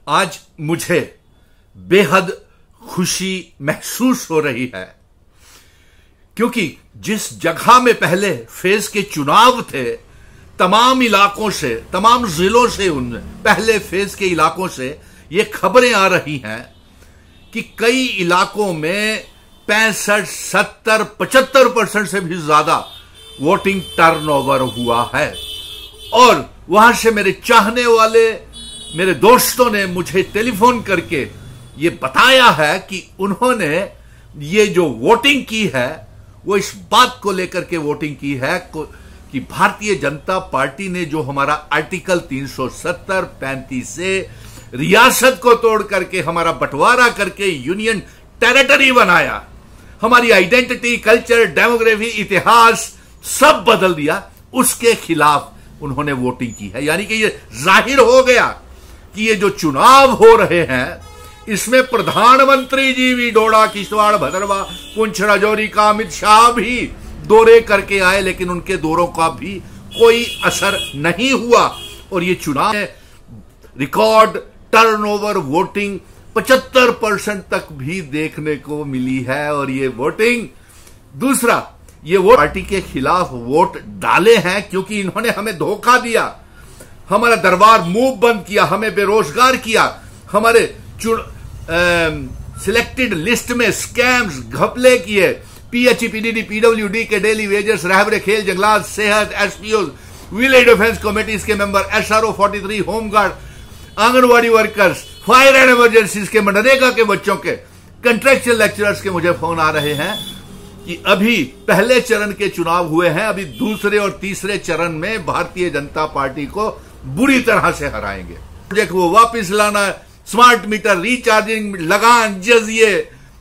आज मुझे बेहद खुशी महसूस हो रही है, क्योंकि जिस जगह में पहले फेज के चुनाव थे, तमाम इलाकों से, तमाम जिलों से, उन पहले फेज के इलाकों से ये खबरें आ रही हैं कि कई इलाकों में 65, 70, 75% से भी ज्यादा वोटिंग टर्नओवर हुआ है। और वहां से मेरे चाहने वाले, मेरे दोस्तों ने मुझे टेलीफोन करके ये बताया है कि उन्होंने ये जो वोटिंग की है वो इस बात को लेकर के वोटिंग की है कि भारतीय जनता पार्टी ने जो हमारा आर्टिकल 370, 35 से रियासत को तोड़ करके, हमारा बंटवारा करके यूनियन टेरिटरी बनाया, हमारी आइडेंटिटी, कल्चर, डेमोग्राफी, इतिहास सब बदल दिया, उसके खिलाफ उन्होंने वोटिंग की है। यानी कि ये जाहिर हो गया कि ये जो चुनाव हो रहे हैं इसमें प्रधानमंत्री जी भी डोडा, किश्तवाड़, भदरवा, पुंछ, राजौरी का अमित शाह भी दौरे करके आए, लेकिन उनके दौरों का भी कोई असर नहीं हुआ। और ये चुनाव रिकॉर्ड टर्नओवर वोटिंग 75% तक भी देखने को मिली है। और ये वोटिंग, दूसरा, ये वोट पार्टी के खिलाफ वोट डाले हैं क्योंकि इन्होंने हमें धोखा दिया, हमारा दरबार मुंह बंद किया, हमें बेरोजगार किया, हमारे सिलेक्टेड लिस्ट में स्कैम्स, घपले किए, पीएचई, पीडीडी, पीडब्ल्यूडी के डेली वेजेस, रहबरे खेल, जंगलात, सेहत, एसपीओ, विलेज डिफेंस कमेटीज के member, SRO 43, home guard, anganwadi workers, fire and emergencies के, मनरेगा के बच्चों के, कंट्रेक्चुअल लेक्चरर्स के मुझे फोन आ रहे हैं कि अभी पहले चरण के चुनाव हुए हैं, अभी दूसरे और तीसरे चरण में भारतीय जनता पार्टी को बुरी तरह से हराएंगे। प्रोजेक्ट वो वापस लाना, स्मार्ट मीटर, रिचार्जिंग, लगान, जजिए,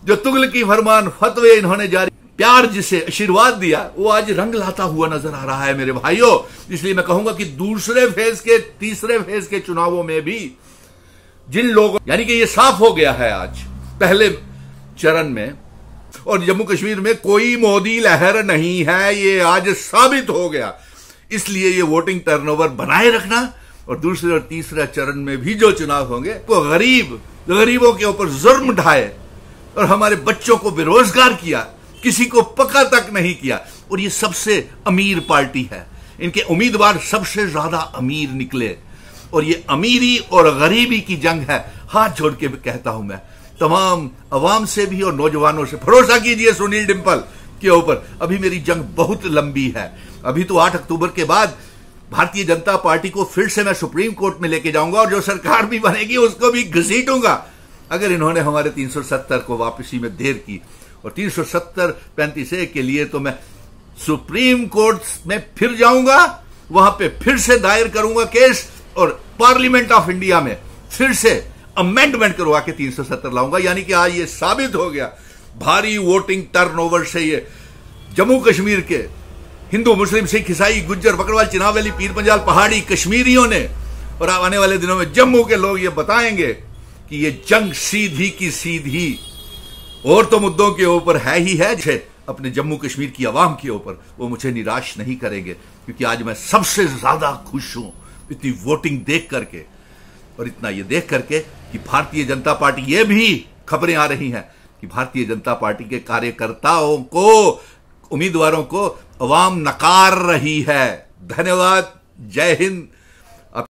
जो तुगलकी फरमान, फतवे इन्होंने जारी, प्यार जिसे आशीर्वाद दिया, वो आज रंग लाता हुआ नजर आ रहा है मेरे भाइयों। इसलिए मैं कहूंगा कि दूसरे फेज के, तीसरे फेज के चुनावों में भी जिन लोगों, यानी कि ये साफ हो गया है आज पहले चरण में, और जम्मू कश्मीर में कोई मोदी लहर नहीं है, ये आज साबित हो गया। इसलिए ये वोटिंग टर्नओवर बनाए रखना, और दूसरे और तीसरे चरण में भी जो चुनाव होंगे वो गरीबों के ऊपर जुर्म ढाए और हमारे बच्चों को बेरोजगार किया, किसी को पका तक नहीं किया। और ये सबसे अमीर पार्टी है, इनके उम्मीदवार सबसे ज्यादा अमीर निकले, और ये अमीरी और गरीबी की जंग है। हाथ जोड़ के कहता हूं मैं तमाम अवाम से भी और नौजवानों से, भरोसा कीजिए सुनील डिंपल के ऊपर, अभी मेरी जंग बहुत लंबी है। अभी तो 8 अक्टूबर के बाद भारतीय जनता पार्टी को फिर से मैं सुप्रीम कोर्ट में लेके जाऊंगा, और जो सरकार भी बनेगी उसको भी घसीटूंगा अगर इन्होंने हमारे 370 को वापसी में देर की। और 370, 35A के लिए तो मैं सुप्रीम कोर्ट में फिर जाऊंगा, वहां पे फिर से दायर करूंगा केस, और पार्लियामेंट ऑफ इंडिया में फिर से अमेंडमेंट करवा के 370 लाऊंगा। यानी कि आज ये साबित हो गया भारी वोटिंग टर्नओवर से ये जम्मू कश्मीर के हिंदू, मुस्लिम, सिख, ईसाई, गुज्जर, बकरवाल, चिनाब, पीर पंजाल, पहाड़ी, कश्मीरियों ने, और आने वाले दिनों में जम्मू के लोग ये बताएंगे कि ये जंग सीधी की सीधी और तो मुद्दों के ऊपर है ही है, अपने जम्मू कश्मीर की आवाम के ऊपर, वो मुझे निराश नहीं करेंगे। क्योंकि आज मैं सबसे ज्यादा खुश हूं इतनी वोटिंग देख करके, और इतना ये देख करके कि भारतीय जनता पार्टी, ये भी खबरें आ रही हैं कि भारतीय जनता पार्टी के कार्यकर्ताओं को, उम्मीदवारों को अवाम नकार रही है। धन्यवाद, जय हिंद।